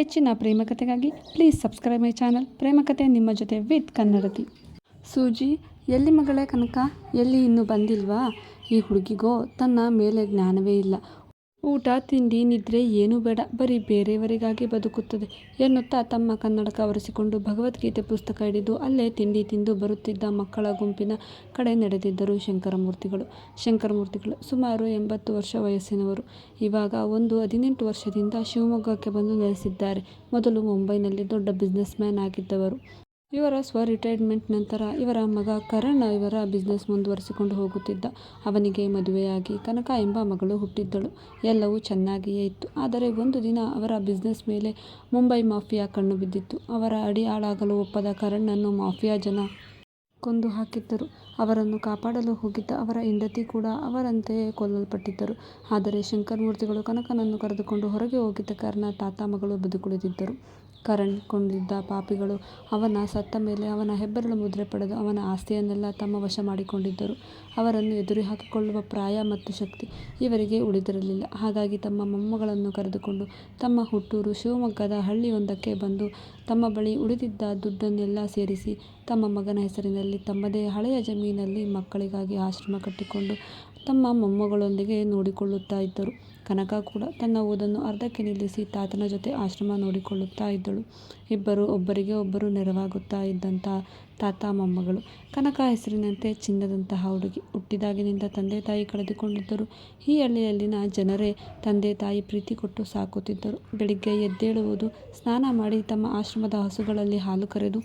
ಹೆಚ್ಚಿನ ಪ್ರೇಮಕಥೆಗಾಗಿ please subscribe my channel. ಪ್ರೇಮಕಥೆ ನಿಮ್ಮ ಜೊತೆ ವಿತ್ ಕನ್ನಡತಿ. ಸೂಜಿ, ಎಲ್ಲಿ ಮಗಳೇ ಕನಕ, ಎಲ್ಲಿ ಇನ್ನೂ ಬಂದಿಲ್ವಾ? ಈ ಹುಡುಗಿಗೋ ತನ್ನ ಮೇಲೆ ಜ್ಞಾನವೇ ಇಲ್ಲ. ಊಟ ತಿಂಡಿ ನಿದ್ರೆ ಏನೂ ಬೇಡ, ಬರೀ ಬೇರೆಯವರಿಗಾಗಿ ಬದುಕುತ್ತದೆ ಎನ್ನುತ್ತಾ ತಮ್ಮ ಕನ್ನಡಕ ಒರೆಸಿಕೊಂಡು ಭಗವದ್ಗೀತೆ ಪುಸ್ತಕ ಹಿಡಿದು ಅಲ್ಲೇ ತಿಂಡಿ ತಿಂದು ಬರುತ್ತಿದ್ದ ಮಕ್ಕಳ ಗುಂಪಿನ ಕಡೆ ನಡೆದಿದ್ದರು ಶಂಕರಮೂರ್ತಿಗಳು. ಶಂಕರಮೂರ್ತಿಗಳು ಸುಮಾರು 80 ವರ್ಷ ವಯಸ್ಸಿನವರು. ಇವಾಗ ಒಂದು 18 ವರ್ಷದಿಂದ ಶಿವಮೊಗ್ಗಕ್ಕೆ ಬಂದು ನೆಲೆಸಿದ್ದಾರೆ. ಮೊದಲು ಮುಂಬೈನಲ್ಲಿ ದೊಡ್ಡ ಬಿಸ್ನೆಸ್ ಮ್ಯಾನ್ ಆಗಿದ್ದವರು. ಇವರ ರಿಟೈರ್ಮೆಂಟ್ ನಂತರ ಇವರ ಮಗ ಕರಣ್ ಇವರ ಬಿಸ್ನೆಸ್ ಮುಂದುವರಿಸಿಕೊಂಡು ಹೋಗುತ್ತಿದ್ದ. ಅವನಿಗೆ ಮದುವೆಯಾಗಿ ಕನಕ ಎಂಬ ಮಗಳು ಹುಟ್ಟಿದ್ದಳು. ಎಲ್ಲವೂ ಚೆನ್ನಾಗಿಯೇ ಇತ್ತು. ಆದರೆ ಒಂದು ದಿನ ಅವರ ಬಿಸ್ನೆಸ್ ಮೇಲೆ ಮುಂಬೈ ಮಾಫಿಯಾ ಕಣ್ಣು ಬಿದ್ದಿತ್ತು. ಅವರ ಅಡಿಯಾಳಾಗಲು ಒಪ್ಪದ ಕರಣ್ನನ್ನು ಮಾಫಿಯಾ ಜನ ಕೊಂದು ಹಾಕಿದ್ದರು. ಅವರನ್ನು ಕಾಪಾಡಲು ಹೋಗಿದ್ದ ಅವರ ಹೆಂಡತಿ ಕೂಡ ಅವರಂತೆಯೇ ಕೊಲ್ಲಲ್ಪಟ್ಟಿದ್ದರು. ಆದರೆ ಶಂಕರಮೂರ್ತಿಗಳು ಕನಕನನ್ನು ಕರೆದುಕೊಂಡು ಹೊರಗೆ ಹೋಗಿದ್ದ ಕಾರಣ ತಾತ ಮಗಳು ಬದುಕುಳಿದಿದ್ದರು. ಕರಣ್ ಕೊಂದಿದ್ದ ಪಾಪಿಗಳು ಅವನ ಸತ್ತ ಮೇಲೆ ಅವನ ಹೆಬ್ಬೆರಳು ಮುದ್ರೆ ಪಡೆದು ಅವನ ಆಸ್ತಿಯನ್ನೆಲ್ಲ ತಮ್ಮ ವಶ ಮಾಡಿಕೊಂಡಿದ್ದರು. ಅವರನ್ನು ಎದುರು ಹಾಕಿಕೊಳ್ಳುವ ಪ್ರಾಯ ಮತ್ತು ಶಕ್ತಿ ಇವರಿಗೆ ಉಳಿದಿರಲಿಲ್ಲ. ಹಾಗಾಗಿ ತಮ್ಮ ಮೊಮ್ಮಗಳನ್ನು ಕರೆದುಕೊಂಡು ತಮ್ಮ ಹುಟ್ಟೂರು ಶಿವಮೊಗ್ಗದ ಹಳ್ಳಿಯೊಂದಕ್ಕೆ ಬಂದು ತಮ್ಮ ಬಳಿ ಉಳಿದಿದ್ದ ದುಡ್ಡನ್ನೆಲ್ಲ ಸೇರಿಸಿ ತಮ್ಮ ಮಗನ ಹೆಸರಿನಲ್ಲಿ ತಮ್ಮದೇ ಹಳೆಯ ಜಮೀನಲ್ಲಿ ಮಕ್ಕಳಿಗಾಗಿ ಆಶ್ರಮ ಕಟ್ಟಿಕೊಂಡು ತಮ್ಮ ಮೊಮ್ಮಗಳೊಂದಿಗೆ ನೋಡಿಕೊಳ್ಳುತ್ತಾ ಇದ್ದರು. ಕನಕ ಕೂಡ ತನ್ನ ಓದನ್ನು ಅರ್ಧಕ್ಕೆ ನಿಲ್ಲಿಸಿ ತಾತನ ಜೊತೆ ಆಶ್ರಮ ನೋಡಿಕೊಳ್ಳುತ್ತಾ ಇದ್ದಳು. ಇಬ್ಬರು ಒಬ್ಬರಿಗೆ ಒಬ್ಬರು ನೆರವಾಗುತ್ತಾ ಇದ್ದಂಥ ತಾತ ಮೊಮ್ಮಗಳು. ಕನಕ ಹೆಸರಿನಂತೆ ಚಿನ್ನದಂತಹ ಹುಡುಗಿ. ಹುಟ್ಟಿದಾಗಿನಿಂದ ತಂದೆ ತಾಯಿ ಕಳೆದುಕೊಂಡಿದ್ದರು. ಈ ಹಳ್ಳಿಯಲ್ಲಿನ ಜನರೇ ತಂದೆ ತಾಯಿ ಪ್ರೀತಿ ಕೊಟ್ಟು ಸಾಕುತ್ತಿದ್ದರು. ಬೆಳಿಗ್ಗೆ ಎದ್ದೇಳುವುದು, ಸ್ನಾನ ಮಾಡಿ ತಮ್ಮ ಆಶ್ರಮದ ಹಸುಗಳಲ್ಲಿ ಹಾಲು ಕರೆದು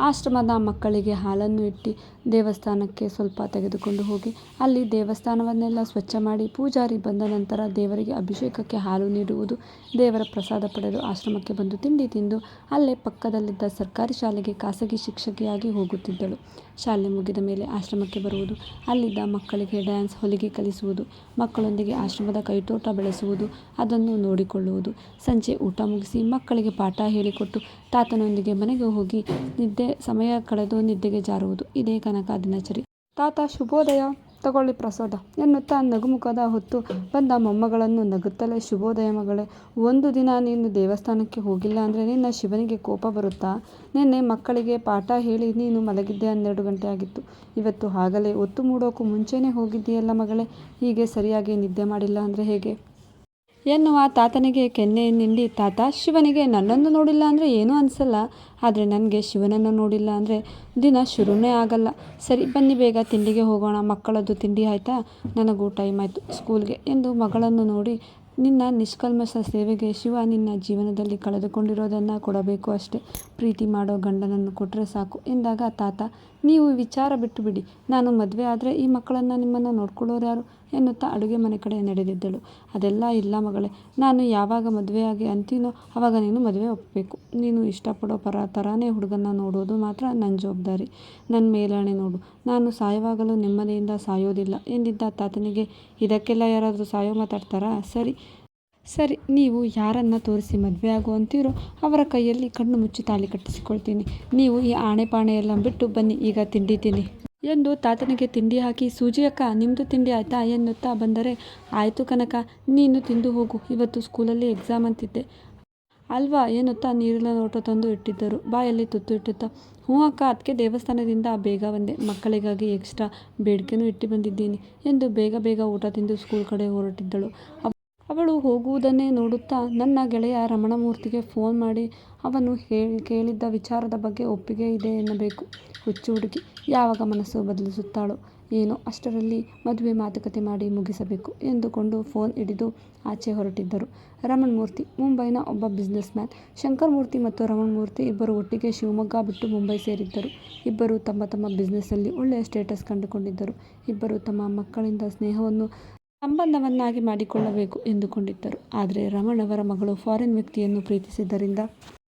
ಆಶ್ರಮದ ಮಕ್ಕಳಿಗೆ ಹಾಲನ್ನು ಇಟ್ಟು ದೇವಸ್ಥಾನಕ್ಕೆ ಸ್ವಲ್ಪ ತೆಗೆದುಕೊಂಡು ಹೋಗಿ ಅಲ್ಲಿ ದೇವಸ್ಥಾನವನ್ನೆಲ್ಲ ಸ್ವಚ್ಛ ಮಾಡಿ ಪೂಜಾರಿ ಬಂದ ನಂತರ ದೇವರಿಗೆ ಅಭಿಷೇಕಕ್ಕೆ ಹಾಲು ನೀಡುವುದು, ದೇವರ ಪ್ರಸಾದ ಪಡೆದು ಆಶ್ರಮಕ್ಕೆ ಬಂದು ತಿಂಡಿ ತಿಂದು ಅಲ್ಲೇ ಪಕ್ಕದಲ್ಲಿದ್ದ ಸರ್ಕಾರಿ ಶಾಲೆಗೆ ಖಾಸಗಿ ಶಿಕ್ಷಕಿಯಾಗಿ ಹೋಗುತ್ತಿದ್ದಳು. ಶಾಲೆ ಮುಗಿದ ಮೇಲೆ ಆಶ್ರಮಕ್ಕೆ ಬರುವುದು, ಅಲ್ಲಿದ್ದ ಮಕ್ಕಳಿಗೆ ಡ್ಯಾನ್ಸ್, ಹೊಲಿಗೆ ಕಲಿಸುವುದು, ಮಕ್ಕಳೊಂದಿಗೆ ಆಶ್ರಮದ ಕೈತೋಟ ಬೆಳೆಸುವುದು, ಅದನ್ನು ನೋಡಿಕೊಳ್ಳುವುದು. ಸಂಜೆ ಊಟ ಮುಗಿಸಿ ಮಕ್ಕಳಿಗೆ ಪಾಠ ಹೇಳಿಕೊಟ್ಟು ತಾತನೊಂದಿಗೆ ಮನೆಗೆ ಹೋಗಿ ಸಮಯ ಕಳೆದು ನಿದ್ದೆಗೆ ಜಾರುವುದು. ಇದೇ ಕನಕ ದಿನಚರಿ. ತಾತ ಶುಭೋದಯ, ತಗೊಳ್ಳಿ ಪ್ರಸಾದ ಎನ್ನುತ್ತಾ ನಗುಮುಖದ ಹೊತ್ತು ಬಂದ ಮೊಮ್ಮಗಳನ್ನು ನಗುತ್ತಲೇ, ಶುಭೋದಯ ಮಗಳೇ, ಒಂದು ದಿನ ನೀನು ದೇವಸ್ಥಾನಕ್ಕೆ ಹೋಗಿಲ್ಲ ಅಂದರೆ ನಿನ್ನ ಶಿವನಿಗೆ ಕೋಪ ಬರುತ್ತಾ? ನಿನ್ನೆ ಮಕ್ಕಳಿಗೆ ಪಾಠ ಹೇಳಿ ನೀನು ಮಲಗಿದ್ದೆ 12 ಗಂಟೆ ಆಗಿತ್ತು. ಇವತ್ತು ಆಗಲೇ ಹೊತ್ತು ಮೂಡೋಕ್ಕೂ ಮುಂಚೆನೇ ಹೋಗಿದ್ದೀಯಲ್ಲ ಮಗಳೇ, ಹೀಗೆ ಸರಿಯಾಗಿ ನಿದ್ದೆ ಮಾಡಿಲ್ಲ ಅಂದರೆ ಹೇಗೆ ಎನ್ನುವ ತಾತನಿಗೆ ಕೆನ್ನೆ ನಿಂಡಿ, ತಾತ, ಶಿವನಿಗೆ ನನ್ನನ್ನು ನೋಡಿಲ್ಲ ಅಂದರೆ ಏನೂ ಅನಿಸಲ್ಲ, ಆದರೆ ನನಗೆ ಶಿವನನ್ನು ನೋಡಿಲ್ಲ ಅಂದರೆ ದಿನ ಶುರುನೇ ಆಗಲ್ಲ. ಸರಿ ಬನ್ನಿ ಬೇಗ ತಿಂಡಿಗೆ ಹೋಗೋಣ, ಮಕ್ಕಳದ್ದು ತಿಂಡಿ ಆಯಿತಾ? ನನಗೂ ಟೈಮ್ ಆಯಿತು ಸ್ಕೂಲ್ಗೆ ಎಂದು ಮಗಳನ್ನು ನೋಡಿ, ನಿನ್ನ ನಿಷ್ಕಲ್ಮಶ ಸೇವೆಗೆ ಶಿವ ನಿನ್ನ ಜೀವನದಲ್ಲಿ ಕಳೆದುಕೊಂಡಿರೋದನ್ನು ಕೊಡಬೇಕು ಅಷ್ಟೇ, ಪ್ರೀತಿ ಮಾಡೋ ಗಂಡನನ್ನು ಕೊಟ್ಟರೆ ಸಾಕು ಎಂದಾಗ, ತಾತ ನೀವು ವಿಚಾರ ಬಿಟ್ಟು ಬಿಡಿ, ನಾನು ಮದುವೆ ಆದರೆ ಈ ಮಕ್ಕಳನ್ನು ನಿಮ್ಮನ್ನು ನೋಡ್ಕೊಳ್ಳೋರು ಯಾರು ಎನ್ನುತ್ತಾ ಅಡುಗೆ ಮನೆ ಕಡೆ ನಡೆದಿದ್ದಳು. ಅದೆಲ್ಲ ಇಲ್ಲ ಮಗಳೇ, ನಾನು ಯಾವಾಗ ಮದುವೆಯಾಗಿ ಅಂತೀನೋ ಆವಾಗ ನೀನು ಮದುವೆ ಒಪ್ಪಬೇಕು. ನೀನು ಇಷ್ಟಪಡೋ ಥರಾನೇ ಹುಡುಗನ್ನ ನೋಡೋದು ಮಾತ್ರ ನನ್ನ ಜವಾಬ್ದಾರಿ. ನನ್ನ ಮೇಲಾಣೆ ನೋಡು, ನಾನು ಸಾಯುವಾಗಲೂ ನೆಮ್ಮದಿಯಿಂದ ಸಾಯೋದಿಲ್ಲ ಎಂದಿದ್ದ ತಾತನಿಗೆ, ಇದಕ್ಕೆಲ್ಲ ಯಾರಾದರೂ ಸಾಯೋ ಮಾತಾಡ್ತಾರಾ? ಸರಿ ನೀವು ಯಾರನ್ನು ತೋರಿಸಿ ಮದುವೆ ಆಗೋ ಅಂತೀರೋ ಅವರ ಕೈಯಲ್ಲಿ ಕಣ್ಣು ಮುಚ್ಚಿ ತಾಳಿ ಕಟ್ಟಿಸಿಕೊಳ್ತೀನಿ. ನೀವು ಈ ಆಣೆ ಪಾಣೆ ಎಲ್ಲ ಬಿಟ್ಟು ಬನ್ನಿ, ಈಗ ತಿಂಡಿ ತಿನ್ನಿ ಎಂದು ತಾತನಿಗೆ ತಿಂಡಿ ಹಾಕಿ, ಸೂಜಿ ಅಕ್ಕ ನಿಮ್ಮದು ತಿಂಡಿ ಆಯಿತಾ ಎನ್ನುತ್ತಾ ಬಂದರೆ, ಆಯಿತು ಕನಕ, ನೀನು ತಿಂದು ಹೋಗು, ಇವತ್ತು ಸ್ಕೂಲಲ್ಲಿ ಎಕ್ಸಾಮ್ ಅಂತಿದ್ದೆ ಅಲ್ವಾ ಎನ್ನುತ್ತಾ ನೀರಿನ ಲೋಟ ತಂದು ಇಟ್ಟಿದ್ದರು. ಬಾಯಲ್ಲಿ ತುತ್ತು ಇಟ್ಟುತ್ತಾ, ಹ್ಞೂ ಅಕ್ಕ, ಅದಕ್ಕೆ ದೇವಸ್ಥಾನದಿಂದ ಬೇಗ ಬಂದೆ, ಮಕ್ಕಳಿಗಾಗಿ ಎಕ್ಸ್ಟ್ರಾ ಬೇಡಿಕೆನೂ ಇಟ್ಟು ಬಂದಿದ್ದೀನಿ ಎಂದು ಬೇಗ ಊಟ ತಿಂದು ಸ್ಕೂಲ್ ಕಡೆ ಹೊರಟಿದ್ದಳು. ಅವಳು ಹೋಗುವುದನ್ನೇ ನೋಡುತ್ತಾ ನನ್ನ ಗೆಳೆಯ ರಮಣಮೂರ್ತಿಗೆ ಫೋನ್ ಮಾಡಿ ಅವನು ಕೇಳಿದ್ದ ವಿಚಾರದ ಬಗ್ಗೆ ಒಪ್ಪಿಗೆ ಇದೆ ಎನ್ನಬೇಕು. ಹುಚ್ಚು ಹುಡುಗಿ, ಯಾವಾಗ ಮನಸ್ಸು ಬದಲಿಸುತ್ತಾಳೋ ಏನೋ, ಅಷ್ಟರಲ್ಲಿ ಮದುವೆ ಮಾತುಕತೆ ಮಾಡಿ ಮುಗಿಸಬೇಕು ಎಂದುಕೊಂಡು ಫೋನ್ ಹಿಡಿದು ಆಚೆ ಹೊರಟಿದ್ದರು. ರಮಣಮೂರ್ತಿ ಮುಂಬೈನ ಒಬ್ಬ ಬಿಸ್ನೆಸ್ ಮ್ಯಾನ್. ಶಂಕರಮೂರ್ತಿ ಮತ್ತು ರಮಣಮೂರ್ತಿ ಇಬ್ಬರು ಒಟ್ಟಿಗೆ ಶಿವಮೊಗ್ಗ ಬಿಟ್ಟು ಮುಂಬೈ ಸೇರಿದ್ದರು. ಇಬ್ಬರು ತಮ್ಮ ಬಿಸ್ನೆಸ್ಸಲ್ಲಿ ಒಳ್ಳೆಯ ಸ್ಟೇಟಸ್ ಕಂಡುಕೊಂಡಿದ್ದರು. ಇಬ್ಬರು ತಮ್ಮ ಮಕ್ಕಳಿಂದ ಸ್ನೇಹವನ್ನು ಸಂಬಂಧವನ್ನಾಗಿ ಮಾಡಿಕೊಳ್ಳಬೇಕು ಎಂದುಕೊಂಡಿದ್ದರು. ಆದರೆ ರಮಣ್ ಅವರ ಮಗಳು ಫಾರಿನ್ ವ್ಯಕ್ತಿಯನ್ನು ಪ್ರೀತಿಸಿದ್ದರಿಂದ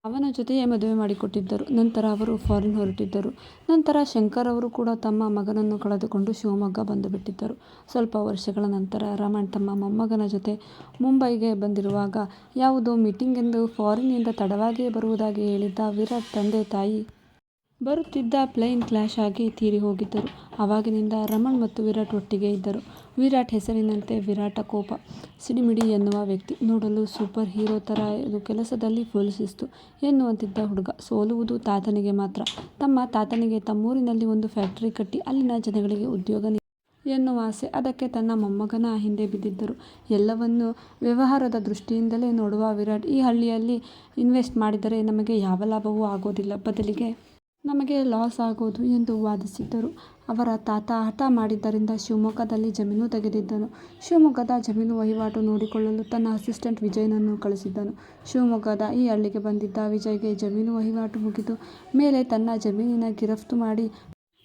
ಅವನ ಜೊತೆಯೇ ಮದುವೆ ಮಾಡಿಕೊಟ್ಟಿದ್ದರು. ನಂತರ ಅವರು ಫಾರಿನ್ ಹೊರಟಿದ್ದರು. ನಂತರ ಶಂಕರ್ ಅವರು ಕೂಡ ತಮ್ಮ ಮಗನನ್ನು ಕಳೆದುಕೊಂಡು ಶಿವಮೊಗ್ಗ ಬಂದುಬಿಟ್ಟಿದ್ದರು. ಸ್ವಲ್ಪ ವರ್ಷಗಳ ನಂತರ ರಮಣ್ ತಮ್ಮ ಮೊಮ್ಮಗನ ಜೊತೆ ಮುಂಬೈಗೆ ಬಂದಿರುವಾಗ ಯಾವುದೋ ಮೀಟಿಂಗ್ ಎಂದು ಫಾರಿನ್ನಿಂದ ತಡವಾಗಿಯೇ ಬರುವುದಾಗಿ ಹೇಳಿದ್ದ ವಿರಾಟ್ ತಂದೆ ತಾಯಿ ಬರುತ್ತಿದ್ದ ಪ್ಲೇನ್ ಕ್ಲಾಶ್ ಆಗಿ ತೀರಿ ಹೋಗಿದ್ದರು. ಆವಾಗಿನಿಂದ ರಮಣ್ ಮತ್ತು ವಿರಾಟ್ ಒಟ್ಟಿಗೆ ಇದ್ದರು. ವಿರಾಟ್ ಹೆಸರಿನಂತೆ ವಿರಾಟ ಕೋಪ, ಸಿಡಿಮಿಡಿ ಎನ್ನುವ ವ್ಯಕ್ತಿ, ನೋಡಲು ಸೂಪರ್ ಹೀರೋ ಥರ, ಇದು ಕೆಲಸದಲ್ಲಿ ಫುಲ್ ಶಿಸ್ತು ಎನ್ನುವಂತಿದ್ದ ಹುಡುಗ. ಸೋಲುವುದು ತಾತನಿಗೆ ಮಾತ್ರ. ತಮ್ಮ ತಾತನಿಗೆ ತಮ್ಮೂರಿನಲ್ಲಿ ಒಂದು ಫ್ಯಾಕ್ಟರಿ ಕಟ್ಟಿ ಅಲ್ಲಿನ ಜನಗಳಿಗೆ ಉದ್ಯೋಗ ಎನ್ನುವ ಆಸೆ. ಅದಕ್ಕೆ ತನ್ನ ಮೊಮ್ಮಗನ ಹಿಂದೆ ಬಿದ್ದಿದ್ದರು. ಎಲ್ಲವನ್ನೂ ವ್ಯವಹಾರದ ದೃಷ್ಟಿಯಿಂದಲೇ ನೋಡುವ ವಿರಾಟ್, ಈ ಹಳ್ಳಿಯಲ್ಲಿ ಇನ್ವೆಸ್ಟ್ ಮಾಡಿದರೆ ನಮಗೆ ಯಾವ ಲಾಭವೂ ಆಗೋದಿಲ್ಲ, ಬದಲಿಗೆ ನಮಗೆ ಲಾಸ್ ಆಗೋದು ಎಂದು ವಾದಿಸಿದ್ದರು. ಅವರ ತಾತ ಹಠ ಮಾಡಿದ್ದರಿಂದ ಶಿವಮೊಗ್ಗದಲ್ಲಿ ಜಮೀನು ತೆಗೆದಿದ್ದನು. ಶಿವಮೊಗ್ಗದ ಜಮೀನು ವಹಿವಾಟು ನೋಡಿಕೊಳ್ಳಲು ತನ್ನ ಅಸಿಸ್ಟೆಂಟ್ ವಿಜಯ್ನನ್ನು ಕಳಿಸಿದ್ದನು. ಶಿವಮೊಗ್ಗದ ಈ ಹಳ್ಳಿಗೆ ಬಂದಿದ್ದ ವಿಜಯ್ಗೆ ಜಮೀನು ವಹಿವಾಟು ಮುಗಿದು ಮೇಲೆ ತನ್ನ ಜಮೀನಿನ ಗಿರಫ್ತು ಮಾಡಿ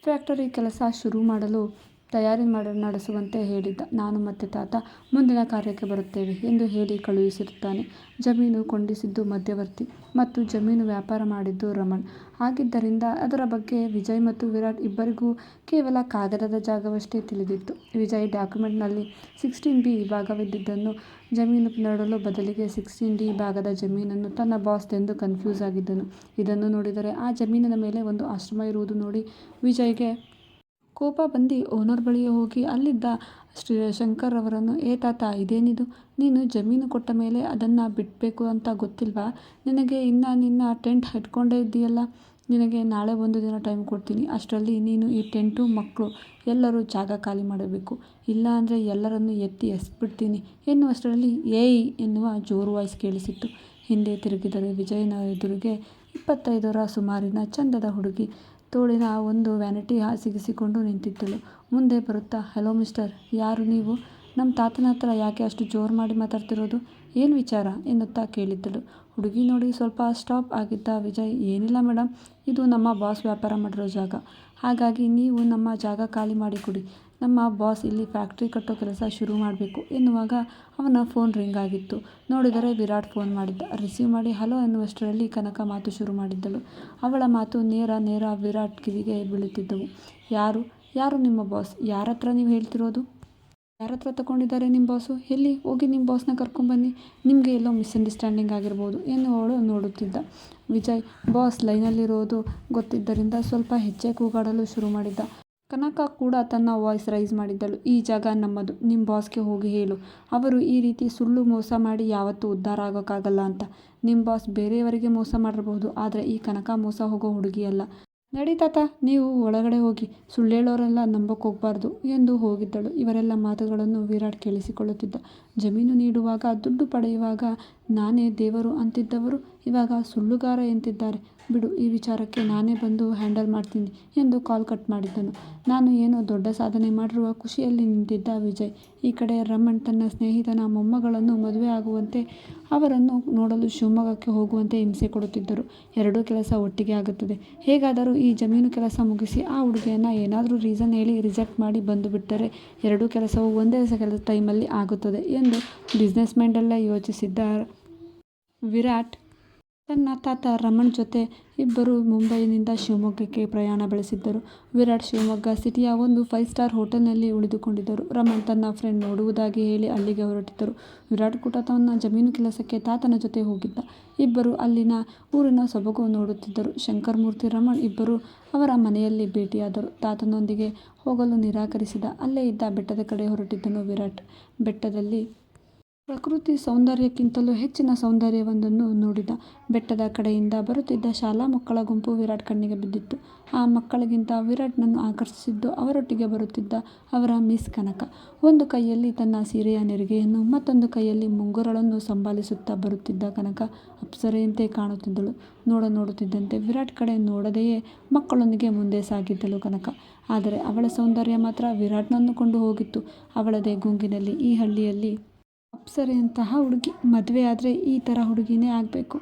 ಫ್ಯಾಕ್ಟರಿ ಕೆಲಸ ಶುರು ಮಾಡಲು ತಯಾರಿ ನಡೆಸುವಂತೆ ಹೇಳಿದ್ದ. ನಾನು ಮತ್ತು ತಾತ ಮುಂದಿನ ಕಾರ್ಯಕ್ಕೆ ಬರುತ್ತೇವೆ ಎಂದು ಹೇಳಿ ಕಳುಹಿಸಿರುತ್ತಾನೆ. ಜಮೀನು ಕೊಂಡಿಸಿದ್ದು ಮಧ್ಯವರ್ತಿ ಮತ್ತು ಜಮೀನು ವ್ಯಾಪಾರ ಮಾಡಿದ್ದು ರಮಣ್ ಆಗಿದ್ದರಿಂದ ಅದರ ಬಗ್ಗೆ ವಿಜಯ್ ಮತ್ತು ವಿರಾಟ್ ಇಬ್ಬರಿಗೂ ಕೇವಲ ಕಾಗದದ ಜಾಗವಷ್ಟೇ ತಿಳಿದಿತ್ತು. ವಿಜಯ್ ಡಾಕ್ಯುಮೆಂಟ್ನಲ್ಲಿ 16B ಭಾಗವಿದ್ದಿದ್ದನ್ನು ಜಮೀನು ನೀಡಲು ಬದಲಿಗೆ 16D ಭಾಗದ ಜಮೀನನ್ನು ತನ್ನ ಬಾಸ್ ಎಂದು ಕನ್ಫ್ಯೂಸ್ ಆಗಿದ್ದನು. ಇದನ್ನು ನೋಡಿದರೆ ಆ ಜಮೀನಿನ ಮೇಲೆ ಒಂದು ಆಶ್ರಮ ಇರುವುದು ನೋಡಿ ವಿಜಯ್ಗೆ ಕೋಪ ಬಂದು ಓನರ್ ಬಳಿಯೇ ಹೋಗಿ ಅಲ್ಲಿದ್ದ ಶಂಕರ್ ಅವರನ್ನು, ಏ ತಾತ, ಇದೇನಿದು, ನೀನು ಜಮೀನು ಕೊಟ್ಟ ಮೇಲೆ ಅದನ್ನು ಬಿಡಬೇಕು ಅಂತ ಗೊತ್ತಿಲ್ವಾ ನಿನಗೆ? ಇನ್ನು ನಿನ್ನ ಟೆಂಟ್ ಇಟ್ಕೊಂಡೇ ಇದ್ದೀಯಲ್ಲ, ನಿನಗೆ ನಾಳೆ ಒಂದು ದಿನ ಟೈಮ್ ಕೊಡ್ತೀನಿ. ಅಷ್ಟರಲ್ಲಿ ನೀನು ಈ ಟೆಂಟು, ಮಕ್ಕಳು ಎಲ್ಲರೂ ಜಾಗ ಖಾಲಿ ಮಾಡಬೇಕು, ಇಲ್ಲ ಅಂದರೆ ಎಲ್ಲರನ್ನೂ ಎತ್ತಿ ಎಸ್ಬಿಡ್ತೀನಿ ಎನ್ನುವಷ್ಟರಲ್ಲಿ ಏಯ್ ಎನ್ನುವ ಜೋರು ವಾಯ್ಸ್ ಕೇಳಿಸಿತ್ತು. ಹಿಂದೆ ತಿರುಗಿದರೆ ವಿಜಯನ ಎದುರಿಗೆ 25ರ ಸುಮಾರಿನ ಚಂದದ ಹುಡುಗಿ ತೋಳಿನ ಒಂದು ವ್ಯಾನಿಟಿ ಸಿಗಿಸಿಕೊಂಡು ನಿಂತಿದ್ದಳು. ಮುಂದೆ ಬರುತ್ತಾ, ಹಲೋ ಮಿಸ್ಟರ್, ಯಾರು ನೀವು? ನಮ್ಮ ತಾತನ ಹತ್ರ ಯಾಕೆ ಅಷ್ಟು ಜೋರು ಮಾಡಿ ಮಾತಾಡ್ತಿರೋದು? ಏನು ವಿಚಾರ ಎನ್ನುತ್ತಾ ಕೇಳಿದ್ದಳು. ಹುಡುಗಿ ನೋಡಿ ಸ್ವಲ್ಪ ಸ್ಟಾಪ್ ಆಗಿದ್ದ ವಿಜಯ್, ಏನಿಲ್ಲ ಮೇಡಮ್, ಇದು ನಮ್ಮ ಬಾಸ್ ವ್ಯಾಪಾರ ಮಾಡಿರೋ ಜಾಗ, ಹಾಗಾಗಿ ನೀವು ನಮ್ಮ ಜಾಗ ಖಾಲಿ ಮಾಡಿ ಕೊಡಿ. ನಮ್ಮ ಬಾಸ್ ಇಲ್ಲಿ ಫ್ಯಾಕ್ಟ್ರಿ ಕಟ್ಟೋ ಕೆಲಸ ಶುರು ಮಾಡಬೇಕು ಎನ್ನುವಾಗ ಅವನ ಫೋನ್ ರಿಂಗ್ ಆಗಿತ್ತು. ನೋಡಿದರೆ ವಿರಾಟ್ ಫೋನ್ ಮಾಡಿದ್ದ. ರಿಸೀವ್ ಮಾಡಿ ಹಲೋ ಎನ್ನುವಷ್ಟರಲ್ಲಿ ಕನಕ ಮಾತು ಶುರು ಮಾಡಿದ್ದಳು. ಅವಳ ಮಾತು ನೇರ ವಿರಾಟ್ ಕಿವಿಗೆ ಬೀಳುತ್ತಿದ್ದವು. ಯಾರು ನಿಮ್ಮ ಬಾಸ್? ಯಾರತ್ರ ನೀವು ಹೇಳ್ತಿರೋದು? ಯಾರತ್ರ ತಗೊಂಡಿದ್ದಾರೆ ನಿಮ್ಮ ಬಾಸು? ಎಲ್ಲಿ? ಹೋಗಿ ನಿಮ್ಮ ಬಾಸ್ನ ಕರ್ಕೊಂಬನ್ನಿ, ನಿಮಗೆ ಎಲ್ಲೋ ಮಿಸ್ಅಂಡರ್ಸ್ಟ್ಯಾಂಡಿಂಗ್ ಆಗಿರ್ಬೋದು ಎನ್ನುವವಳು ನೋಡುತ್ತಿದ್ದ. ವಿಜಯ್ ಬಾಸ್ ಲೈನಲ್ಲಿರೋದು ಗೊತ್ತಿದ್ದರಿಂದ ಸ್ವಲ್ಪ ಹೆಚ್ಚೆ ಕೂಗಾಡಲು ಶುರು ಮಾಡಿದ್ದ. ಕನಕ ಕೂಡ ತನ್ನ ವಾಯ್ಸ್ ರೈಸ್ ಮಾಡಿದ್ದಳು. ಈ ಜಾಗ ನಮ್ಮದು, ನಿಮ್ಮ ಬಾಸ್ಗೆ ಹೋಗಿ ಹೇಳು, ಅವರು ಈ ರೀತಿ ಸುಳ್ಳು ಮೋಸ ಮಾಡಿ ಯಾವತ್ತೂ ಉದ್ಧಾರ ಆಗೋಕ್ಕಾಗಲ್ಲ ಅಂತ. ನಿಮ್ಮ ಬಾಸ್ ಬೇರೆಯವರಿಗೆ ಮೋಸ ಮಾಡಿರಬಹುದು, ಆದರೆ ಈ ಕನಕ ಮೋಸ ಹೋಗೋ ಹುಡುಗಿಯಲ್ಲ. ನಡಿ ತಾತ, ನೀವು ಒಳಗಡೆ ಹೋಗಿ, ಸುಳ್ಳೇಳೋರೆಲ್ಲ ನಂಬಕ್ಕೆ ಹೋಗಬಾರ್ದು ಎಂದು ಹೋಗಿದ್ದಳು. ಇವರೆಲ್ಲ ಮಾತುಗಳನ್ನು ವಿರಾಟ್ ಕೇಳಿಸಿಕೊಳ್ಳುತ್ತಿದ್ದ. ಜಮೀನು ನೀಡುವಾಗ, ದುಡ್ಡು ಪಡೆಯುವಾಗ ನಾನೇ ದೇವರು ಅಂತಿದ್ದವರು ಇವಾಗ ಸುಳ್ಳುಗಾರ ಎಂತಿದ್ದಾರೆ. ಬಿಡು, ಈ ವಿಚಾರಕ್ಕೆ ನಾನೇ ಬಂದು ಹ್ಯಾಂಡಲ್ ಮಾಡ್ತೀನಿ ಎಂದು ಕಾಲ್ ಕಟ್ ಮಾಡಿದ್ದನು. ನಾನು ಏನೋ ದೊಡ್ಡ ಸಾಧನೆ ಮಾಡಿರುವ ಖುಷಿಯಲ್ಲಿ ನಿಂತಿದ್ದ ವಿಜಯ್ ಈ ಕಡೆ ರಮಣ್ ತನ್ನ ಸ್ನೇಹಿತನ ಮೊಮ್ಮಗಳನ್ನು ಮದುವೆ ಆಗುವಂತೆ ಅವರನ್ನು ನೋಡಲು ಶಿವಮೊಗ್ಗಕ್ಕೆ ಹೋಗುವಂತೆ ಹಿಂಸೆ ಕೊಡುತ್ತಿದ್ದರು. ಎರಡೂ ಕೆಲಸ ಒಟ್ಟಿಗೆ ಆಗುತ್ತದೆ. ಹೇಗಾದರೂ ಈ ಜಮೀನು ಕೆಲಸ ಮುಗಿಸಿ ಆ ಹುಡುಗಿಯನ್ನು ಏನಾದರೂ ರೀಸನ್ ಹೇಳಿ ರಿಜೆಕ್ಟ್ ಮಾಡಿ ಬಂದು ಬಿಟ್ಟರೆ ಎರಡೂ ಕೆಲಸವು ಒಂದೇ ಟೈಮಲ್ಲಿ ಆಗುತ್ತದೆ ಎಂದು ಬಿಸ್ನೆಸ್ ಮೈಂಡಲ್ಲೇ ಯೋಚಿಸಿದ್ದ ವಿರಾಟ್ ತನ್ನ ತಾತ ರಮಣ್ ಜೊತೆ ಇಬ್ಬರು ಮುಂಬೈನಿಂದ ಶಿವಮೊಗ್ಗಕ್ಕೆ ಪ್ರಯಾಣ ಬೆಳೆಸಿದ್ದರು. ವಿರಾಟ್ ಶಿವಮೊಗ್ಗ ಸಿಟಿಯ ಒಂದು 5 ಸ್ಟಾರ್ ಹೋಟೆಲ್ನಲ್ಲಿ ಉಳಿದುಕೊಂಡಿದ್ದರು. ರಮಣ್ ತನ್ನ ಫ್ರೆಂಡ್ ನೋಡುವುದಾಗಿ ಹೇಳಿ ಅಲ್ಲಿಗೆ ಹೊರಟಿದ್ದರು. ವಿರಾಟ್ ಕೂಡ ತನ್ನ ಜಮೀನು ಕೆಲಸಕ್ಕೆ ತಾತನ ಜೊತೆ ಹೋಗಿದ್ದ. ಇಬ್ಬರು ಅಲ್ಲಿನ ಊರಿನ ಸೊಬಗು ನೋಡುತ್ತಿದ್ದರು. ಶಂಕರಮೂರ್ತಿ, ರಮಣ್ ಇಬ್ಬರು ಅವರ ಮನೆಯಲ್ಲಿ ಭೇಟಿಯಾದರು. ತಾತನೊಂದಿಗೆ ಹೋಗಲು ನಿರಾಕರಿಸಿದ. ಅಲ್ಲೇ ಇದ್ದ ಬೆಟ್ಟದ ಕಡೆ ಹೊರಟಿದ್ದನು ವಿರಾಟ್. ಬೆಟ್ಟದಲ್ಲಿ ಪ್ರಕೃತಿ ಸೌಂದರ್ಯಕ್ಕಿಂತಲೂ ಹೆಚ್ಚಿನ ಸೌಂದರ್ಯವೊಂದನ್ನು ನೋಡಿದ. ಬೆಟ್ಟದ ಕಡೆಯಿಂದ ಬರುತ್ತಿದ್ದ ಶಾಲಾ ಮಕ್ಕಳ ಗುಂಪು ವಿರಾಟ್ ಕಣ್ಣಿಗೆ ಬಿದ್ದಿತ್ತು. ಆ ಮಕ್ಕಳಿಗಿಂತ ವಿರಾಟ್ನನ್ನು ಆಕರ್ಷಿಸಿದ್ದು ಅವರೊಟ್ಟಿಗೆ ಬರುತ್ತಿದ್ದ ಅವರ ಮಿಸ್ ಕನಕ. ಒಂದು ಕೈಯಲ್ಲಿ ತನ್ನ ಸೀರೆಯ ನೆರಿಗೆಯನ್ನು, ಮತ್ತೊಂದು ಕೈಯಲ್ಲಿ ಮುಂಗುರಳನ್ನು ಸಂಭಾಳಿಸುತ್ತಾ ಬರುತ್ತಿದ್ದ ಕನಕ ಅಪ್ಸರೆಯಂತೆ ಕಾಣುತ್ತಿದ್ದಳು. ನೋಡುತ್ತಿದ್ದಂತೆ ವಿರಾಟ್ ಕಡೆ ನೋಡದೆಯೇ ಮಕ್ಕಳೊಂದಿಗೆ ಮುಂದೆ ಸಾಗಿದ್ದಳು ಕನಕ. ಆದರೆ ಅವಳ ಸೌಂದರ್ಯ ಮಾತ್ರ ವಿರಾಟ್ನನ್ನು ಕೊಂಡು ಹೋಗಿತ್ತು. ಅವಳದೇ ಗುಂಗಿನಲ್ಲಿ ಈ ಹಳ್ಳಿಯಲ್ಲಿ ಅಪ್ಸರೆಯಂತಹ ಹುಡುಗಿ ಮದುವೆ ಆದರೆ ಈ ಥರ ಹುಡುಗಿನೇ ಆಗಬೇಕು.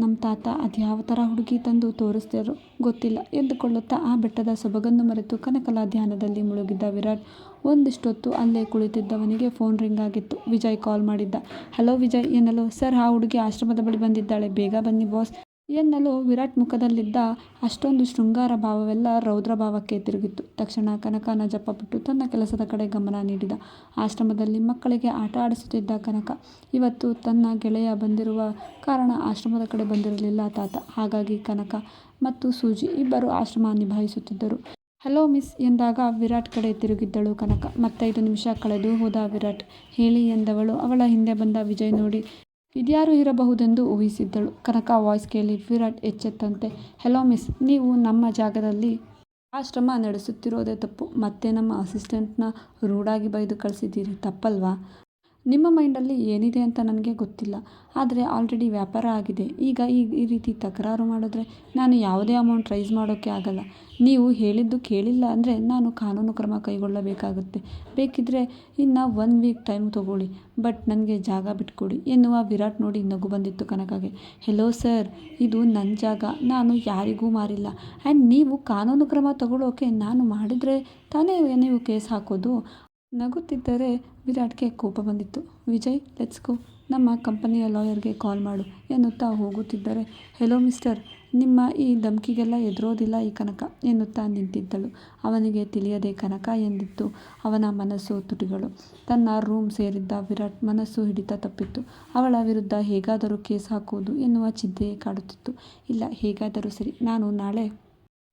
ನಮ್ಮ ತಾತ ಅದ್ಯಾವ ಥರ ಹುಡುಗಿ ತಂದು ತೋರಿಸ್ತಾರೋ ಗೊತ್ತಿಲ್ಲ ಎಂದುಕೊಳ್ಳುತ್ತಾ ಆ ಬೆಟ್ಟದ ಸೊಬಗನ್ನು ಮರೆತು ಕನಕಲ ಧ್ಯಾನದಲ್ಲಿ ಮುಳುಗಿದ್ದ ವಿರಾಟ್ ಒಂದಿಷ್ಟೊತ್ತು ಅಲ್ಲೇ ಕುಳಿತಿದ್ದವನಿಗೆ ಫೋನ್ ರಿಂಗ್ ಆಗಿತ್ತು. ವಿಜಯ್ ಕಾಲ್ ಮಾಡಿದ್ದ. ಹಲೋ ವಿಜಯ್ ಎನ್ನಲು, ಸರ್, ಆ ಹುಡುಗಿ ಆಶ್ರಮದ ಬಳಿ ಬಂದಿದ್ದಾಳೆ, ಬೇಗ ಬನ್ನಿ ಬಾಸ್ ಎನ್ನಲು ವಿರಾಟ್ ಮುಖದಲ್ಲಿದ್ದ ಅಷ್ಟೊಂದು ಶೃಂಗಾರ ಭಾವವೆಲ್ಲ ರೌದ್ರ ಭಾವಕ್ಕೆ ತಿರುಗಿತ್ತು. ತಕ್ಷಣ ಕನಕನ ಜಪ್ಪಬಿಟ್ಟು ತನ್ನ ಕೆಲಸದ ಕಡೆ ಗಮನ ನೀಡಿದ. ಆಶ್ರಮದಲ್ಲಿ ಮಕ್ಕಳಿಗೆ ಆಟ ಆಡಿಸುತ್ತಿದ್ದ ಕನಕ ಇವತ್ತು ತನ್ನ ಗೆಳೆಯ ಬಂದಿರುವ ಕಾರಣ ಆಶ್ರಮದ ಕಡೆ ಬಂದಿರಲಿಲ್ಲ ತಾತ. ಹಾಗಾಗಿ ಕನಕ ಮತ್ತು ಸೂಜಿ ಇಬ್ಬರು ಆಶ್ರಮ ನಿಭಾಯಿಸುತ್ತಿದ್ದರು. ಹಲೋ ಮಿಸ್ ಎಂದಾಗ ವಿರಾಟ್ ಕಡೆ ತಿರುಗಿದ್ದಳು ಕನಕ. 5 ನಿಮಿಷ ಕಳೆದು ಹೋದ ವಿರಾಟ್. ಹೇಳಿ ಎಂದವಳು ಅವಳ ಹಿಂದೆ ಬಂದ ವಿಜಯ್ ನೋಡಿ ಇದ್ಯಾರು ಇರಬಹುದೆಂದು ಊಹಿಸಿದ್ದಳು. ಕನಕ ವಾಯ್ಸ್ ಕೇಳಿ ವಿರಾಟ್ ಎಚ್ಚೆತ್ತಂತೆ. ಹಲೋ ಮಿಸ್, ನೀವು ನಮ್ಮ ಜಾಗದಲ್ಲಿ ಆಶ್ರಮ ನಡೆಸುತ್ತಿರೋದೇ ತಪ್ಪು. ಮತ್ತೆ ನಮ್ಮ ಅಸಿಸ್ಟೆಂಟ್ನ ರೂಢಾಗಿ ಬೈದು ಕಳಿಸಿದ್ದೀರಿ, ತಪ್ಪಲ್ವಾ? ನಿಮ್ಮ ಮೈಂಡಲ್ಲಿ ಏನಿದೆ ಅಂತ ನನಗೆ ಗೊತ್ತಿಲ್ಲ. ಆದರೆ ಆಲ್ರೆಡಿ ವ್ಯಾಪಾರ ಆಗಿದೆ. ಈಗ ಈ ರೀತಿ ತಕರಾರು ಮಾಡಿದ್ರೆ ನಾನು ಯಾವುದೇ ಅಮೌಂಟ್ ರೈಸ್ ಮಾಡೋಕ್ಕೆ ಆಗಲ್ಲ. ನೀವು ಹೇಳಿದ್ದು ಕೇಳಿಲ್ಲ ಅಂದರೆ ನಾನು ಕಾನೂನು ಕ್ರಮ ಕೈಗೊಳ್ಳಬೇಕಾಗುತ್ತೆ. ಬೇಕಿದ್ರೆ ಇನ್ನು 1 ವೀಕ್ ಟೈಮ್ ತಗೊಳ್ಳಿ, ಬಟ್ ನನಗೆ ಜಾಗ ಬಿಟ್ಕೊಡಿ ಎನ್ನುವ ವಿರಾಟ್ ನೋಡಿ ನಗು ಬಂದಿತ್ತು ಕನಕಗೆ. ಹೆಲೋ ಸರ್, ಇದು ನನ್ನ ಜಾಗ, ನಾನು ಯಾರಿಗೂ ಮಾರಿಲ್ಲ. ಆ್ಯಂಡ್ ನೀವು ಕಾನೂನು ಕ್ರಮ ತಗೊಳ್ಳೋಕೆ ನಾನು ಮಾಡಿದರೆ ತಾನೇ ನೀವು ಕೇಸ್ ಹಾಕೋದು. ನಗುತ್ತಿದ್ದರೆ ವಿರಾಟ್ಗೆ ಕೋಪ ಬಂದಿತ್ತು. ವಿಜಯ್, ಲೆಟ್ಸ್ ಗೋ, ನಮ್ಮ ಕಂಪನಿಯ ಲಾಯರ್ಗೆ ಕಾಲ್ ಮಾಡು ಎನ್ನುತ್ತಾ ಹೋಗುತ್ತಿದ್ದರೆ, ಹೆಲೋ ಮಿಸ್ಟರ್, ನಿಮ್ಮ ಈ ಧಮ್ಕಿಗೆಲ್ಲ ಎದುರೋದಿಲ್ಲ ಈ ಕನಕ ಎನ್ನುತ್ತಾ ನಿಂತಿದ್ದಳು. ಅವನಿಗೆ ತಿಳಿಯದೆ ಕನಕ ಎಂದಿತ್ತು ಅವನ ಮನಸ್ಸು ತುಟಿಗಳು. ತನ್ನ ರೂಮ್ ಸೇರಿದ್ದ ವಿರಾಟ್ ಮನಸ್ಸು ಹಿಡಿತ ತಪ್ಪಿತ್ತು. ಅವಳ ವಿರುದ್ಧ ಹೇಗಾದರೂ ಕೇಸ್ ಹಾಕುವುದು ಎನ್ನುವ ಚಿಂತೆಯೇ ಕಾಡುತ್ತಿತ್ತು. ಇಲ್ಲ, ಹೇಗಾದರೂ ಸರಿ, ನಾನು ನಾಳೆ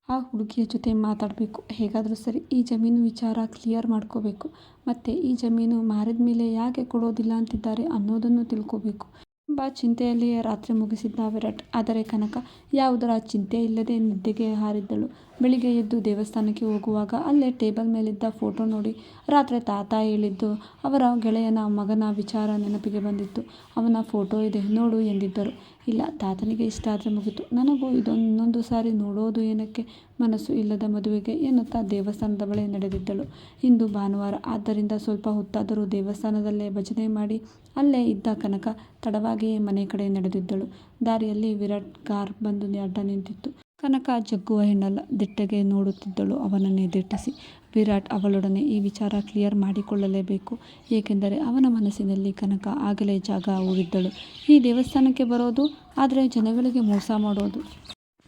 ಆ ಹುಡುಗಿಯ ಜೊತೆ ಮಾತಾಡಬೇಕು. ಹೇಗಾದರೂ ಸರಿ ಈ ಜಮೀನು ವಿಚಾರ ಕ್ಲಿಯರ್ ಮಾಡ್ಕೋಬೇಕು. ಮತ್ತು ಈ ಜಮೀನು ಮಾರಿದ ಮೇಲೆ ಯಾಕೆ ಕೊಡೋದಿಲ್ಲ ಅಂತಿದ್ದಾರೆ ಅನ್ನೋದನ್ನು ತಿಳ್ಕೋಬೇಕು ಎಂಬ ಚಿಂತೆಯಲ್ಲಿಯೇ ರಾತ್ರಿ ಮುಗಿಸಿದ್ದ ವಿರಾಟ್. ಆದರೆ ಕನಕ ಯಾವುದರ ಚಿಂತೆ ಇಲ್ಲದೆ ನಿದ್ದೆಗೆ ಹಾರಿದ್ದಳು. ಬೆಳಿಗ್ಗೆ ಎದ್ದು ದೇವಸ್ಥಾನಕ್ಕೆ ಹೋಗುವಾಗ ಅಲ್ಲೇ ಟೇಬಲ್ ಮೇಲಿದ್ದ ಫೋಟೋ ನೋಡಿ ರಾತ್ರಿ ತಾತ ಹೇಳಿದ್ದು ಅವರ ಗೆಳೆಯನ ಮಗನ ವಿಚಾರ ನೆನಪಿಗೆ ಬಂದಿತ್ತು. ಅವನ ಫೋಟೋ ಇದೆ, ನೋಡು ಎಂದಿದ್ದರು. ಇಲ್ಲ, ತಾತನಿಗೆ ಇಷ್ಟ ಆದರೆ ಮುಗಿತು, ನನಗೂ ಇನ್ನೊಂದು ಸಾರಿ ನೋಡೋದು ಏನಕ್ಕೆ, ಮನಸ್ಸು ಇಲ್ಲದ ಮದುವೆಗೆ ಎನ್ನುತ್ತಾ ದೇವಸ್ಥಾನದ ಬಳಿ ನಡೆದಿದ್ದಳು. ಇಂದು ಭಾನುವಾರ, ಆದ್ದರಿಂದ ಸ್ವಲ್ಪ ಹೊತ್ತಾದರೂ ದೇವಸ್ಥಾನದಲ್ಲೇ ಭಜನೆ ಮಾಡಿ ಅಲ್ಲೇ ಇದ್ದ ಕನಕ ತಡವಾಗಿಯೇ ಮನೆ ಕಡೆ ನಡೆದಿದ್ದಳು. ದಾರಿಯಲ್ಲಿ ವಿರಾಟ್ ಕಾರ್ ಬಂದು ಅಡ್ಡ ನಿಂತಿತ್ತು. ಕನಕ ಜಗ್ಗುವ ಹೆಣ್ಣಲ್ಲ, ದಿಟ್ಟಗೆ ನೋಡುತ್ತಿದ್ದಳು ಅವನನ್ನೇ ದಿಟ್ಟಿಸಿ. ವಿರಾಟ್ ಅವಳೊಡನೆ ಈ ವಿಚಾರ ಕ್ಲಿಯರ್ ಮಾಡಿಕೊಳ್ಳಲೇಬೇಕು. ಏಕೆಂದರೆ ಅವನ ಮನಸ್ಸಿನಲ್ಲಿ ಕನಕ ಆಗಲೇ ಜಾಗ ಹೂಡಿದ್ದಳು. ಈ ದೇವಸ್ಥಾನಕ್ಕೆ ಬರೋದು, ಆದರೆ ಜನಗಳಿಗೆ ಮೋಸ ಮಾಡೋದು,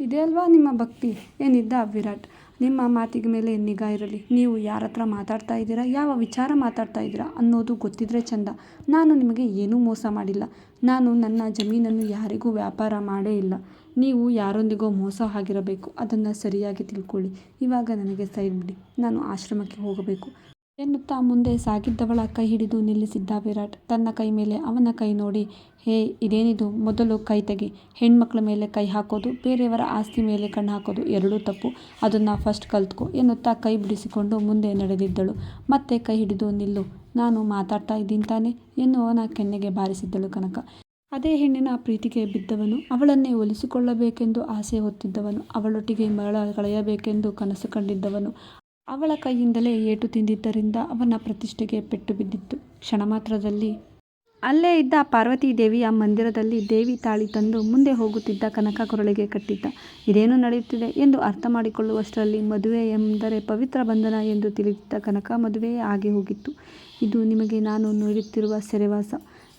ಇದೇ ಅಲ್ವಾ ನಿಮ್ಮ ಭಕ್ತಿ ಎಂದಿದ್ದ ವಿರಾಟ್. ನಿಮ್ಮ ಮಾತಿಗೆ ಮೇಲೆ ನಿಗಾ ಇರಲಿ. ನೀವು ಯಾರ ಹತ್ರ ಮಾತಾಡ್ತಾ ಇದ್ದೀರಾ, ಯಾವ ವಿಚಾರ ಮಾತಾಡ್ತಾ ಇದ್ದೀರಾ ಅನ್ನೋದು ಗೊತ್ತಿದ್ರೆ ಚಂದ. ನಾನು ನಿಮಗೆ ಏನೂ ಮೋಸ ಮಾಡಿಲ್ಲ. ನಾನು ನನ್ನ ಜಮೀನನ್ನು ಯಾರಿಗೂ ವ್ಯಾಪಾರ ಮಾಡೇ ಇಲ್ಲ. ನೀವು ಯಾರೊಂದಿಗೋ ಮೋಸ ಆಗಿರಬೇಕು, ಅದನ್ನು ಸರಿಯಾಗಿ ತಿಳ್ಕೊಳ್ಳಿ. ಇವಾಗ ನನಗೆ ಸೈಡ್ ಬಿಡಿ, ನಾನು ಆಶ್ರಮಕ್ಕೆ ಹೋಗಬೇಕು ಎನ್ನುತ್ತಾ ಮುಂದೆ ಸಾಗಿದ್ದವಳ ಕೈ ಹಿಡಿದು ನಿಲ್ಲಿಸಿದ್ದ ವಿರಾಟ್. ತನ್ನ ಕೈ ಮೇಲೆ ಅವನ ಕೈ ನೋಡಿ, ಹೇ, ಇದೇನಿದು, ಮೊದಲು ಕೈ ತೆಗಿ. ಹೆಣ್ಮಕ್ಳ ಮೇಲೆ ಕೈ ಹಾಕೋದು, ಬೇರೆಯವರ ಆಸ್ತಿ ಮೇಲೆ ಕಣ್ಣು ಹಾಕೋದು ಎರಡೂ ತಪ್ಪು. ಅದನ್ನು ಫಸ್ಟ್ ಕಲ್ತ್ಕೊ ಎನ್ನುತ್ತಾ ಕೈ ಬಿಡಿಸಿಕೊಂಡು ಮುಂದೆ ನಡೆದಿದ್ದಳು. ಮತ್ತೆ ಕೈ ಹಿಡಿದು ನಿಲ್ಲು, ನಾನು ಮಾತಾಡ್ತಾ ಇದ್ದೀನಿ ತಾನೆ ಎನ್ನುವನ ಕೆನ್ನೆಗೆ ಬಾರಿಸಿದ್ದಳು ಕನಕ. ಅದೇ ಹೆಣ್ಣಿನ ಪ್ರೀತಿಗೆ ಬಿದ್ದವನು, ಅವಳನ್ನೇ ಒಲಿಸಿಕೊಳ್ಳಬೇಕೆಂದು ಆಸೆ ಹೊತ್ತಿದ್ದವನು, ಅವಳೊಟ್ಟಿಗೆ ಮರಳ ಕಳೆಯಬೇಕೆಂದು ಕನಸು ಕಂಡಿದ್ದವನು ಅವಳ ಕೈಯಿಂದಲೇ ಏಟು ತಿಂದಿದ್ದರಿಂದ ಅವನ ಪ್ರತಿಷ್ಠೆಗೆ ಪೆಟ್ಟು ಬಿದ್ದಿತ್ತು. ಕ್ಷಣ ಮಾತ್ರದಲ್ಲಿ ಅಲ್ಲೇ ಇದ್ದ ಪಾರ್ವತೀ ದೇವಿಯ ಮಂದಿರದಲ್ಲಿ ದೇವಿ ತಾಳಿ ತಂದು ಮುಂದೆ ಹೋಗುತ್ತಿದ್ದ ಕನಕ ಕೊರಳಿಗೆ ಕಟ್ಟಿದ್ದ. ಇದೇನು ನಡೆಯುತ್ತಿದೆ ಎಂದು ಅರ್ಥ ಮಾಡಿಕೊಳ್ಳುವಷ್ಟರಲ್ಲಿ ಮದುವೆ ಎಂದರೆ ಪವಿತ್ರ ಬಂಧನ ಎಂದು ತಿಳಿದಿದ್ದ ಕನಕ ಮದುವೆಯೇ ಆಗಿ ಹೋಗಿತ್ತು. ಇದು ನಿಮಗೆ ನಾನು ನೀಡುತ್ತಿರುವ ಸೆರೆವಾಸ.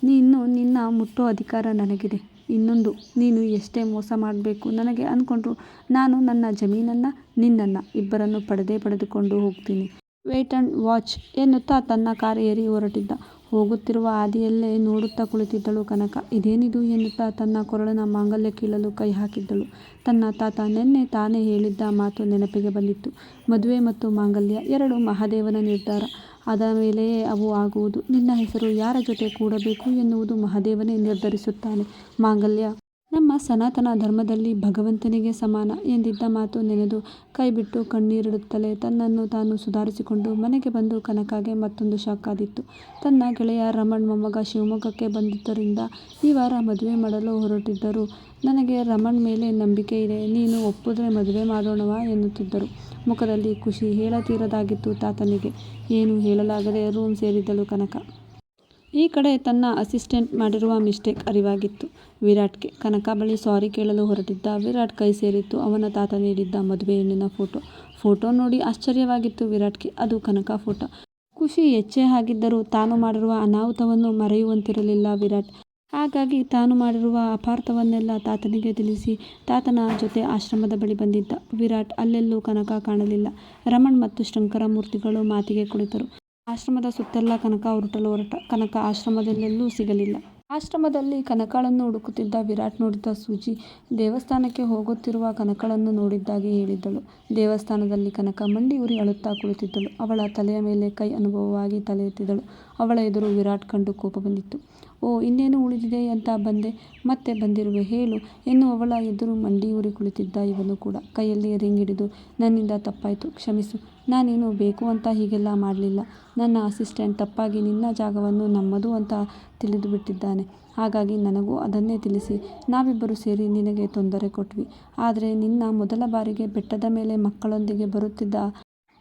ನೀನು ನಿನ್ನ ಮುಟ್ಟೋ ಅಧಿಕಾರ ನನಗಿದೆ. ಇನ್ನೊಂದು, ನೀನು ಎಷ್ಟೇ ಮೋಸ ಮಾಡಬೇಕು ನನಗೆ ಅಂದ್ಕೊಂಡ್ರು ನಾನು ನನ್ನ ಜಮೀನನ್ನು, ನಿನ್ನನ್ನು ಇಬ್ಬರನ್ನು ಪಡೆದುಕೊಂಡು ಹೋಗ್ತೀನಿ. ವೇಟ್ ಆ್ಯಂಡ್ ವಾಚ್ ಎನ್ನುತ್ತಾ ತನ್ನ ಕಾರ್ ಏರಿ ಹೊರಟಿದ್ದ. ಹೋಗುತ್ತಿರುವ ಹಾದಿಯಲ್ಲೇ ನೋಡುತ್ತಾ ಕುಳಿತಿದ್ದಳು ಕನಕ. ಇದೇನಿದು ಎನ್ನುತ್ತಾ ತನ್ನ ಕೊರಳಿನ ಮಾಂಗಲ್ಯ ಕೀಳಲು ಕೈ ಹಾಕಿದ್ದಳು. ತನ್ನ ತಾತ ನಿನ್ನೆ ತಾನೇ ಹೇಳಿದ್ದ ಮಾತು ನೆನಪಿಗೆ ಬಂದಿತ್ತು. ಮದುವೆ ಮತ್ತು ಮಾಂಗಲ್ಯ ಎರಡು ಮಹಾದೇವನ ನಿರ್ಧಾರ. ಅದ ಮೇಲೆಯೇ ಅವು ಆಗುವುದು. ನಿನ್ನ ಹೆಸರು ಯಾರ ಜೊತೆ ಕೂಡಬೇಕು ಎನ್ನುವುದು ಮಹಾದೇವನೇ ನಿರ್ಧರಿಸುತ್ತಾನೆ. ಮಾಂಗಲ್ಯ ನಮ್ಮ ಸನಾತನ ಧರ್ಮದಲ್ಲಿ ಭಗವಂತನಿಗೆ ಸಮಾನ ಎಂದಿದ್ದ ಮಾತು ನೆನೆದು ಕೈಬಿಟ್ಟು ಕಣ್ಣೀರಿಡುತ್ತಲೇ ತನ್ನನ್ನು ತಾನು ಸುಧಾರಿಸಿಕೊಂಡು ಮನೆಗೆ ಬಂದು ಕನಕಗೆ ಮತ್ತೊಂದು ಶಾಕ್ ಆದಿತ್ತು. ತನ್ನ ಗೆಳೆಯ ರಮಣ್ ಮೊಮ್ಮಗ ಶಿವಮೊಗ್ಗಕ್ಕೆ ಬಂದಿದ್ದರಿಂದ ಈ ವಾರ ಮದುವೆ ಮಾಡಲು ಹೊರಟಿದ್ದರು. ನನಗೆ ರಮಣ್ ಮೇಲೆ ನಂಬಿಕೆ ಇದೆ, ನೀನು ಒಪ್ಪಿದ್ರೆ ಮದುವೆ ಮಾಡೋಣವಾ ಎನ್ನುತ್ತಿದ್ದರು. ಮುಖದಲ್ಲಿ ಖುಷಿ ಹೇಳತೀರದಾಗಿತ್ತು ತಾತನಿಗೆ. ಏನು ಹೇಳಲಾಗದೆ ರೂಮ್ ಸೇರಿದ್ದಳು ಕನಕ. ಈ ಕಡೆ ತನ್ನ ಅಸಿಸ್ಟೆಂಟ್ ಮಾಡಿರುವ ಮಿಸ್ಟೇಕ್ ಅರಿವಾಗಿತ್ತು ವಿರಾಟ್ಗೆ. ಕನಕ ಬಳಿ ಸಾರಿ ಕೇಳಲು ಹೊರಟಿದ್ದ ವಿರಾಟ್ ಕೈ ಸೇರಿತ್ತು ಅವನ ತಾತ ನೀಡಿದ್ದ ಮದುವೆ ಹೆಣ್ಣಿನ ಫೋಟೋ ನೋಡಿ ಆಶ್ಚರ್ಯವಾಗಿತ್ತು ವಿರಾಟ್ಗೆ. ಅದು ಕನಕ ಫೋಟೋ. ಖುಷಿ ಹೆಚ್ಚೇ ಆಗಿದ್ದರೂ ತಾನು ಮಾಡಿರುವ ಅನಾಹುತವನ್ನು ಮರೆಯುವಂತಿರಲಿಲ್ಲ ವಿರಾಟ್. ಹಾಗಾಗಿ ತಾನು ಮಾಡಿರುವ ಅಪಾರ್ಥವನ್ನೆಲ್ಲ ತಾತನಿಗೆ ತಿಳಿಸಿ ತಾತನ ಜೊತೆ ಆಶ್ರಮದ ಬಳಿ ಬಂದಿದ್ದ ವಿರಾಟ್ ಅಲ್ಲೆಲ್ಲೂ ಕನಕ ಕಾಣಲಿಲ್ಲ. ರಮಣ್ ಮತ್ತು ಶಂಕರಮೂರ್ತಿಗಳು ಮಾತಿಗೆ ಕುಳಿತರು. ಆಶ್ರಮದ ಸುತ್ತೆಲ್ಲ ಕನಕ ಹುರುಟಲು ಹೊರಟ. ಕನಕ ಆಶ್ರಮದಲ್ಲೆಲ್ಲೂ ಸಿಗಲಿಲ್ಲ. ಆಶ್ರಮದಲ್ಲಿ ಕನಕಳನ್ನು ಹುಡುಕುತ್ತಿದ್ದ ವಿರಾಟ್ ನೋಡಿದ ಸೂಜಿ ದೇವಸ್ಥಾನಕ್ಕೆ ಹೋಗುತ್ತಿರುವ ಕನಕಳನ್ನು ನೋಡಿದ್ದಾಗಿ ಹೇಳಿದ್ದಳು. ದೇವಸ್ಥಾನದಲ್ಲಿ ಕನಕ ಮಂಡಿ ಉರಿ ಅಳುತ್ತಾ ಕುಳಿತಿದ್ದಳು. ಅವಳ ತಲೆಯ ಮೇಲೆ ಕೈ ಅನುಭವವಾಗಿ ತಲೆ ಎತ್ತಿದಳು. ಅವಳ ಎದುರು ವಿರಾಟ್ ಕಂಡು ಕೋಪ ಬಂದಿತ್ತು. ಓ, ಇನ್ನೇನು ಉಳಿದಿದೆ ಅಂತ ಬಂದೆ, ಮತ್ತೆ ಬಂದಿರುವೆ ಹೇಳು ಎನ್ನುವವಳ ಎದುರು ಮಂಡಿ ಉರಿ ಕುಳಿತಿದ್ದ ಇವನು ಕೂಡ ಕೈಯಲ್ಲಿ ರಿಂಗ್ ಹಿಡಿದು, ನನ್ನಿಂದ ತಪ್ಪಾಯಿತು, ಕ್ಷಮಿಸು. ನಾನೇನು ಬೇಕು ಅಂತ ಹೀಗೆಲ್ಲ ಮಾಡಲಿಲ್ಲ. ನನ್ನ ಅಸಿಸ್ಟೆಂಟ್ ತಪ್ಪಾಗಿ ನಿನ್ನ ಜಾಗವನ್ನು ನಮ್ಮದು ಅಂತ ತಿಳಿದುಬಿಟ್ಟಿದ್ದಾನೆ. ಹಾಗಾಗಿ ನನಗೂ ಅದನ್ನೇ ತಿಳಿಸಿ ನಾವಿಬ್ಬರು ಸೇರಿ ನಿನಗೆ ತೊಂದರೆ ಕೊಟ್ವಿ. ಆದರೆ ನಿನ್ನ ಮೊದಲ ಬಾರಿಗೆ ಬೆಟ್ಟದ ಮೇಲೆ ಮಕ್ಕಳೊಂದಿಗೆ ಬರುತ್ತಿದ್ದ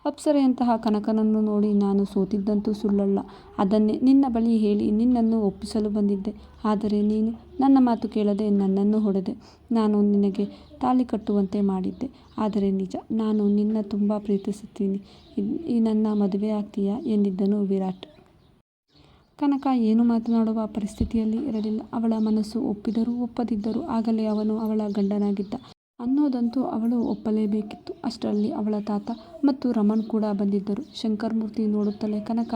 ಅಪ್ಸರೆಯಂತಹ ಕನಕನನ್ನು ನೋಡಿ ನಾನು ಸೋತಿದ್ದಂತೂ ಸುಳ್ಳಲ್ಲ. ಅದನ್ನೇ ನಿನ್ನ ಬಳಿ ಹೇಳಿ ನಿನ್ನನ್ನು ಒಪ್ಪಿಸಲು ಬಂದಿದ್ದೆ. ಆದರೆ ನೀನು ನನ್ನ ಮಾತು ಕೇಳದೆ ನನ್ನನ್ನು ಹೊಡೆದೆ. ನಾನು ನಿನಗೆ ತಾಳಿ ಕಟ್ಟುವಂತೆ ಮಾಡಿದ್ದೆ. ಆದರೆ ನಿಜ, ನಾನು ನಿನ್ನ ತುಂಬ ಪ್ರೀತಿಸುತ್ತೀನಿ. ಈ ನನ್ನ ಮದುವೆ ಆಗ್ತೀಯಾ ಎಂದಿದ್ದನು ವಿರಾಟ್. ಕನಕ ಏನು ಮಾತನಾಡುವ ಪರಿಸ್ಥಿತಿಯಲ್ಲಿ ಇರಲಿಲ್ಲ. ಅವಳ ಮನಸ್ಸು ಒಪ್ಪಿದರೂ ಒಪ್ಪದಿದ್ದರೂ ಆಗಲೇ ಅವನು ಅವಳ ಗಂಡನಾಗಿದ್ದ ಅನ್ನೋದಂತೂ ಅವಳು ಒಪ್ಪಲೇಬೇಕಿತ್ತು. ಅಷ್ಟರಲ್ಲಿ ಅವಳ ತಾತ ಮತ್ತು ರಮಣ್ ಕೂಡ ಬಂದಿದ್ದರು. ಶಂಕರಮೂರ್ತಿ ನೋಡುತ್ತಲೇ, ಕನಕ,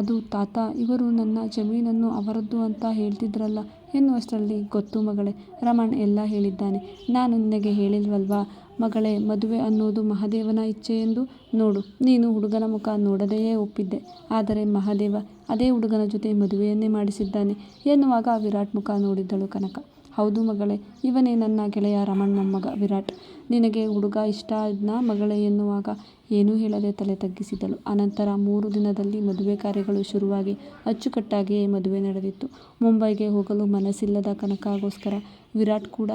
ಅದು ತಾತ, ಇವರು ನನ್ನ ಜಮೀನನ್ನು ಅವರದ್ದು ಅಂತ ಹೇಳ್ತಿದ್ರಲ್ಲ ಎನ್ನುವಷ್ಟರಲ್ಲಿ, ಗೊತ್ತು ಮಗಳೇ, ರಮಣ್ ಎಲ್ಲ ಹೇಳಿದ್ದಾನೆ. ನಾನು ನಿನಗೆ ಹೇಳಿಲ್ವಲ್ವಾ ಮಗಳೇ, ಮದುವೆ ಅನ್ನೋದು ಮಹಾದೇವನ ಇಚ್ಛೆ ಎಂದು. ನೋಡು, ನೀನು ಹುಡುಗನ ಮುಖ ನೋಡದೆಯೇ ಒಪ್ಪಿದ್ದೆ. ಆದರೆ ಮಹಾದೇವ ಅದೇ ಹುಡುಗನ ಜೊತೆ ಮದುವೆಯನ್ನೇ ಮಾಡಿಸಿದ್ದಾನೆ ಎನ್ನುವಾಗ ವಿರಾಟ್ ಮುಖ ನೋಡಿದ್ದಳು ಕನಕ. ಹೌದು ಮಗಳೇ, ಇವನೇ ನನ್ನ ಗೆಳೆಯ ರಮಣ್ ಮೊಮ್ಮಗ ವಿರಾಟ್. ನಿನಗೆ ಹುಡುಗ ಇಷ್ಟ ಇದ್ನಾ ಮಗಳೇ ಎನ್ನುವಾಗ ಏನೂ ಹೇಳದೆ ತಲೆ ತಗ್ಗಿಸಿದಳು. ಅನಂತರ 3 ದಿನದಲ್ಲಿ ಮದುವೆ ಕಾರ್ಯಗಳು ಶುರುವಾಗಿ ಅಚ್ಚುಕಟ್ಟಾಗಿಯೇ ಮದುವೆ ನಡೆದಿತ್ತು. ಮುಂಬೈಗೆ ಹೋಗಲು ಮನಸ್ಸಿಲ್ಲದ ಕನಕಗೋಸ್ಕರ ವಿರಾಟ್ ಕೂಡ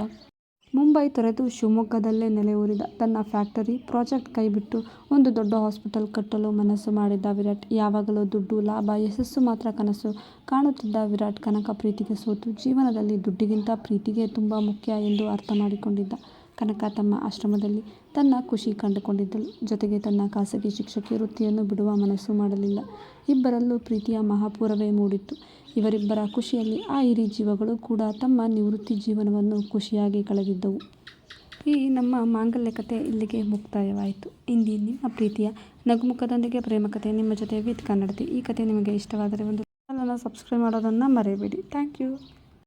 ಮುಂಬೈ ತೊರೆದು ಶಿವಮೊಗ್ಗದಲ್ಲೇ ನೆಲೆಯೂರಿದ. ತನ್ನ ಫ್ಯಾಕ್ಟರಿ ಪ್ರಾಜೆಕ್ಟ್ ಕೈಬಿಟ್ಟು ಒಂದು ದೊಡ್ಡ ಹಾಸ್ಪಿಟಲ್ ಕಟ್ಟಲು ಮನಸ್ಸು ಮಾಡಿದ್ದ ವಿರಾಟ್. ಯಾವಾಗಲೂ ದುಡ್ಡು, ಲಾಭ, ಯಶಸ್ಸು ಮಾತ್ರ ಕನಸು ಕಾಣುತ್ತಿದ್ದ ವಿರಾಟ್ ಕನಕ ಪ್ರೀತಿಗೆ ಸೋತು ಜೀವನದಲ್ಲಿ ದುಡ್ಡಿಗಿಂತ ಪ್ರೀತಿಗೆ ತುಂಬ ಮುಖ್ಯ ಎಂದು ಅರ್ಥ ಮಾಡಿಕೊಂಡಿದ್ದ. ಕನಕ ತಮ್ಮ ಆಶ್ರಮದಲ್ಲಿ ತನ್ನ ಖುಷಿ ಕಂಡುಕೊಂಡಿದ್ದಳು. ಜೊತೆಗೆ ತನ್ನ ಖಾಸಗಿ ಶಿಕ್ಷಕಿ ವೃತ್ತಿಯನ್ನು ಬಿಡುವ ಮನಸ್ಸು ಮಾಡಲಿಲ್ಲ. ಇಬ್ಬರಲ್ಲೂ ಪ್ರೀತಿಯ ಮಹಾಪೂರವೇ ಮೂಡಿತ್ತು. ಇವರಿಬ್ಬರ ಖುಷಿಯಲ್ಲಿ ಆ ಹಿರಿ ಜೀವಗಳು ಕೂಡ ತಮ್ಮ ನಿವೃತ್ತಿ ಜೀವನವನ್ನು ಖುಷಿಯಾಗಿ ಕಳೆದಿದ್ದವು. ಈ ನಮ್ಮ ಮಾಂಗಲ್ಯ ಕಥೆ ಇಲ್ಲಿಗೆ ಮುಕ್ತಾಯವಾಯಿತು. ಇಂದಿ ನಿಮ್ಮ ಪ್ರೀತಿಯ ನಗುಮುಖದೊಂದಿಗೆ ಪ್ರೇಮಕಥೆ ನಿಮ್ಮ ಜೊತೆ ವಿತ್ ಕನ್ನಡತಿ. ಈ ಕಥೆ ನಿಮಗೆ ಇಷ್ಟವಾದರೆ ಒಂದು ಚಾನಲನ್ನು ಸಬ್ಸ್ಕ್ರೈಬ್ ಮಾಡೋದನ್ನು ಮರೆಯಬೇಡಿ. Thank you.